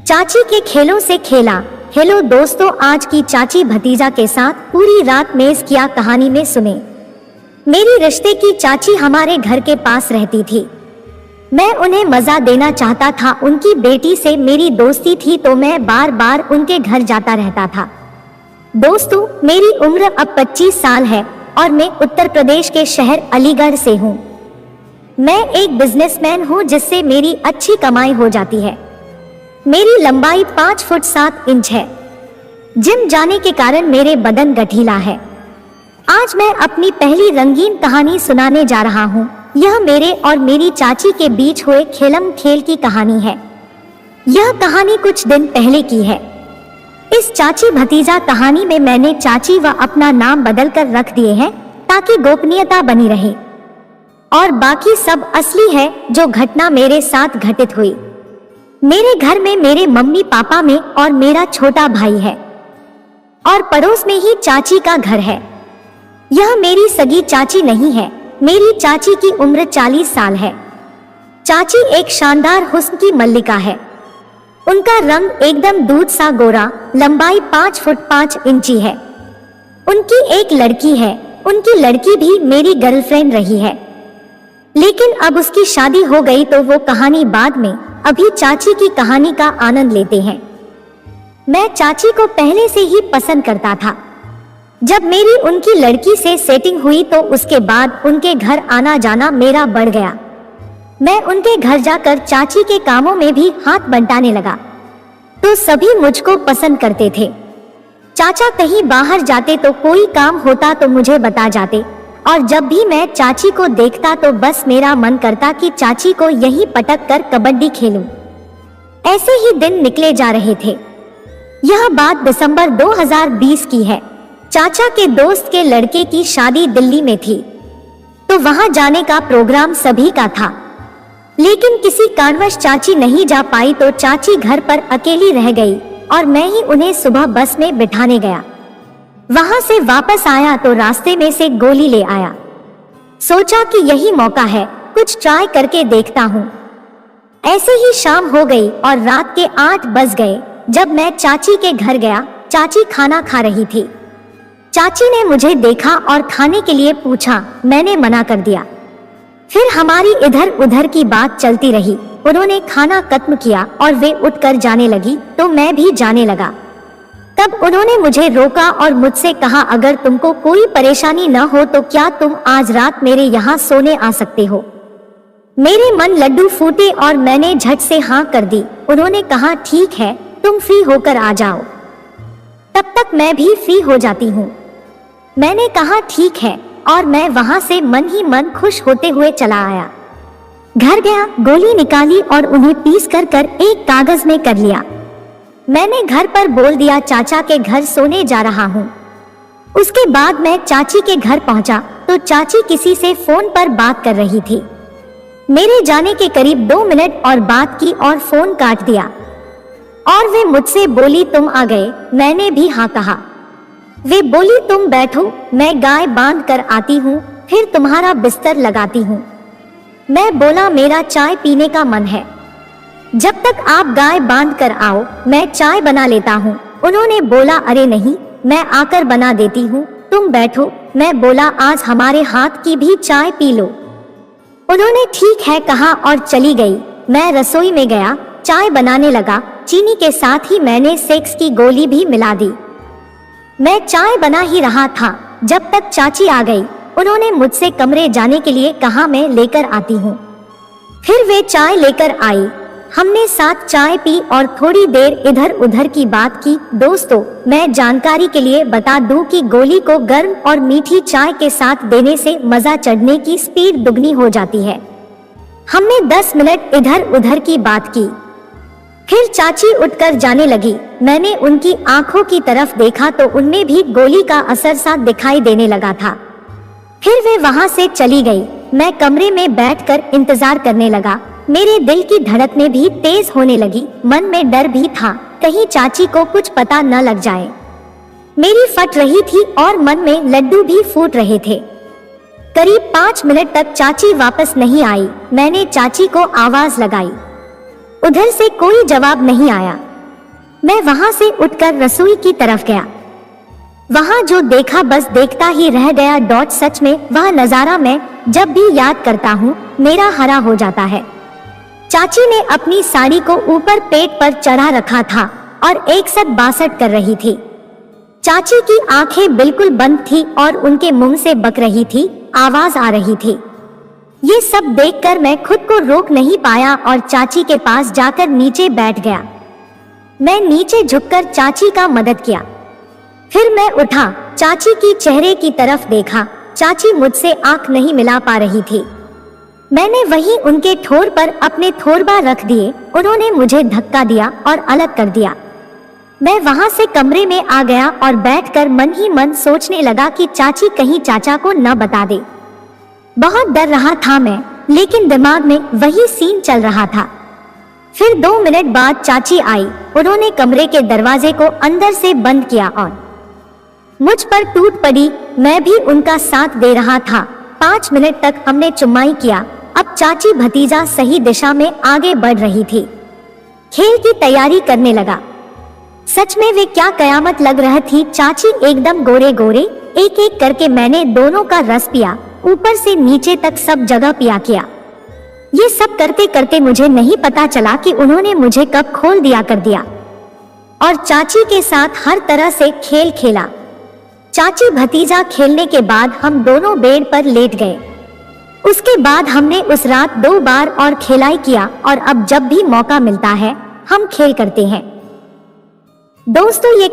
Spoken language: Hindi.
चाची के खेलों से खेला। हेलो दोस्तों, आज की चाची भतीजा के साथ पूरी रात मेज किया कहानी में सुने। मेरी रिश्ते की चाची हमारे घर के पास रहती थी। मैं उन्हें मजा देना चाहता था। उनकी बेटी से मेरी दोस्ती थी तो मैं बार बार उनके घर जाता रहता था। दोस्तों, मेरी उम्र अब 25 साल है और मैं उत्तर प्रदेश के शहर अलीगढ़ से हूँ। मैं एक बिजनेसमैन हूँ जिससे मेरी अच्छी कमाई हो जाती है। मेरी लंबाई 5 फुट 7 इंच है। जिम जाने के कारण मेरे बदन गठीला है। आज मैं अपनी पहली रंगीन कहानी सुनाने जा रहा हूँ। यह मेरे और मेरी चाची के बीच हुए खेलम खेल की कहानी है। यह कहानी कुछ दिन पहले की है। इस चाची भतीजा कहानी में मैंने चाची व अपना नाम बदलकर रख दिए हैं ताकि गोपनीयता बनी रहे, और बाकी सब असली है जो घटना मेरे साथ घटित हुई। मेरे घर में मेरे मम्मी पापा में और मेरा छोटा भाई है, और पड़ोस में ही चाची का घर है। यह मेरी सगी चाची नहीं है। मेरी चाची की उम्र 40 साल है। चाची एक शानदार हुस्न की मल्लिका है। उनका रंग एकदम दूध सा गोरा, लंबाई 5 फुट 5 इंची है। उनकी एक लड़की है। उनकी लड़की भी मेरी गर्लफ्रेंड रही है, लेकिन अब उसकी शादी हो गई तो वो कहानी बाद में। अभी चाची की कहानी का आनंद लेते हैं। मैं चाची को पहले से ही पसंद करता था। जब मेरी उनकी लड़की से सेटिंग हुई तो उसके बाद उनके घर आना जाना मेरा बढ़ गया। मैं उनके घर जाकर चाची के कामों में भी हाथ बंटाने लगा तो सभी मुझको पसंद करते थे। चाचा कहीं बाहर जाते तो कोई काम होता तो मुझे बता जाते, और जब भी मैं चाची को देखता तो बस मेरा मन करता कि चाची को यहीं पटक कर कबड्डी खेलूं। ऐसे ही दिन निकले जा रहे थे। यह बात दिसंबर 2020 की है। चाचा के दोस्त के लड़के की शादी दिल्ली में थी तो वहां जाने का प्रोग्राम सभी का था, लेकिन किसी कारणवश चाची नहीं जा पाई तो चाची घर पर अकेली रह गई और मैं ही उन्हें सुबह बस में बिठाने गया। वहां से वापस आया तो रास्ते में से गोली ले आया। सोचा कि यही मौका है, कुछ ट्राई करके देखता हूँ। ऐसे ही शाम हो गई और रात के 8 बज गए जब मैं चाची के घर गया। चाची खाना खा रही थी। चाची ने मुझे देखा और खाने के लिए पूछा। मैंने मना कर दिया। फिर हमारी इधर उधर की बात चलती रही। उन्होंने खाना खत्म किया और वे उठकर जाने लगी तो मैं भी जाने लगा। तब उन्होंने मुझे रोका और मुझसे कहा, अगर तुमको कोई परेशानी न हो तो क्या तुम आज रात मेरे यहाँ सोने आ सकते हो। मेरे मन लड्डू फूटे और मैंने झट से हाँ कर दी। उन्होंने कहा, ठीक है, तुम फ्री होकर आ जाओ, तब तक मैं भी फ्री हो जाती हूँ। मैंने कहा ठीक है, और मैं वहां से मन ही मन खुश होते हुए चला आया। घर गया, गोली निकाली और उन्हें पीस कर एक कागज में कर लिया। मैंने घर पर बोल दिया चाचा के घर सोने जा रहा हूँ। उसके बाद मैं चाची के घर पहुंचा तो चाची किसी से फोन पर बात कर रही थी। मेरे जाने के करीब 2 मिनट और बात की और फोन काट दिया, और वे मुझसे बोली, तुम आ गए। मैंने भी हाँ कहा। वे बोली, तुम बैठो, मैं गाय बांध कर आती हूँ, फिर तुम्हारा बिस्तर लगाती हूँ। मैं बोला, मेरा चाय पीने का मन है। जब तक आप गाय बांध कर आओ मैं चाय बना लेता हूँ। उन्होंने बोला, अरे नहीं, मैं आकर बना देती हूँ, तुम बैठो। मैं बोला, आज हमारे हाथ की भी चाय पी लो। उन्होंने ठीक है कहा और चली गई। मैं रसोई में गया, चाय बनाने लगा। चीनी के साथ ही मैंने सेक्स की गोली भी मिला दी। मैं चाय बना ही रहा था जब तक चाची आ गई। उन्होंने मुझसे कमरे जाने के लिए कहा, मैं लेकर आती हूँ। फिर वे चाय लेकर आई। हमने साथ चाय पी और थोड़ी देर इधर उधर की बात की। दोस्तों, मैं जानकारी के लिए बता दूं कि गोली को गर्म और मीठी चाय के साथ देने से मजा चढ़ने की स्पीड दुगनी हो जाती है। हमने 10 मिनट इधर उधर की बात की। फिर चाची उठकर जाने लगी। मैंने उनकी आंखों की तरफ देखा तो उनमें भी गोली का असर सा दिखाई देने लगा था। फिर वे वहां से चली गई। मैं कमरे में बैठकर इंतजार करने लगा। मेरे दिल की धड़कनें भी तेज होने लगी। मन में डर भी था, कहीं चाची को कुछ पता न लग जाए। मेरी फट रही थी और मन में लड्डू भी फूट रहे थे। करीब 5 मिनट तक चाची वापस नहीं आई। मैंने चाची को आवाज लगाई, उधर से कोई जवाब नहीं आया। मैं वहां से उठकर रसोई की तरफ गया। वहां जो देखा बस देखता ही रह गया। सच में वह नजारा मैं जब भी याद करता हूँ मेरा हरा हो जाता है। चाची ने अपनी साड़ी को ऊपर पेट पर चढ़ा रखा था और एक साथ बासट कर रही थी। चाची की आंखें बिल्कुल बंद थी और उनके मुंह से बक रही थी, आवाज आ रही थी। ये सब देखकर मैं खुद को रोक नहीं पाया और चाची के पास जाकर नीचे बैठ गया। मैं नीचे झुककर चाची का मदद किया। फिर मैं उठा, चाची की चेहरे की तरफ देखा। चाची मुझसे आंख नहीं मिला पा रही थी। मैंने वहीं उनके ठोर पर अपने थोरबा रख दिए। उन्होंने मुझे धक्का दिया और अलग कर दिया। मैं वहां से कमरे में आ गया और बैठकर मन ही मन सोचने लगा कि चाची कहीं चाचा को न बता दे। बहुत डर रहा था मैं, लेकिन दिमाग में वही सीन चल रहा था। फिर 2 मिनट बाद चाची आई। उन्होंने कमरे के दरवाजे को अंदर से बंद किया और मुझ पर टूट पड़ी। मैं भी उनका साथ दे रहा था। 5 मिनट तक हमने चुम्माई किया। अब चाची भतीजा सही दिशा में आगे बढ़ रही थी। खेल की तैयारी करने लगा। सच में वे क्या कयामत लग रही थी। चाची एकदम गोरे गोरे। एक एक करके मैंने दोनों का रस पिया, ऊपर से नीचे तक सब जगह पिया किया। ये सब करते करते मुझे नहीं पता चला कि उन्होंने मुझे कब खोल दिया कर दिया और चाची के साथ हर तरह से खेल खेला। चाची भतीजा खेलने के बाद हम दोनों बेड पर लेट गए। उसके बाद हमने उस रात 2 बार और खेलाई किया और अब जब भी मौका मिलता है हम खेल करते हैं। दोस्तों, ये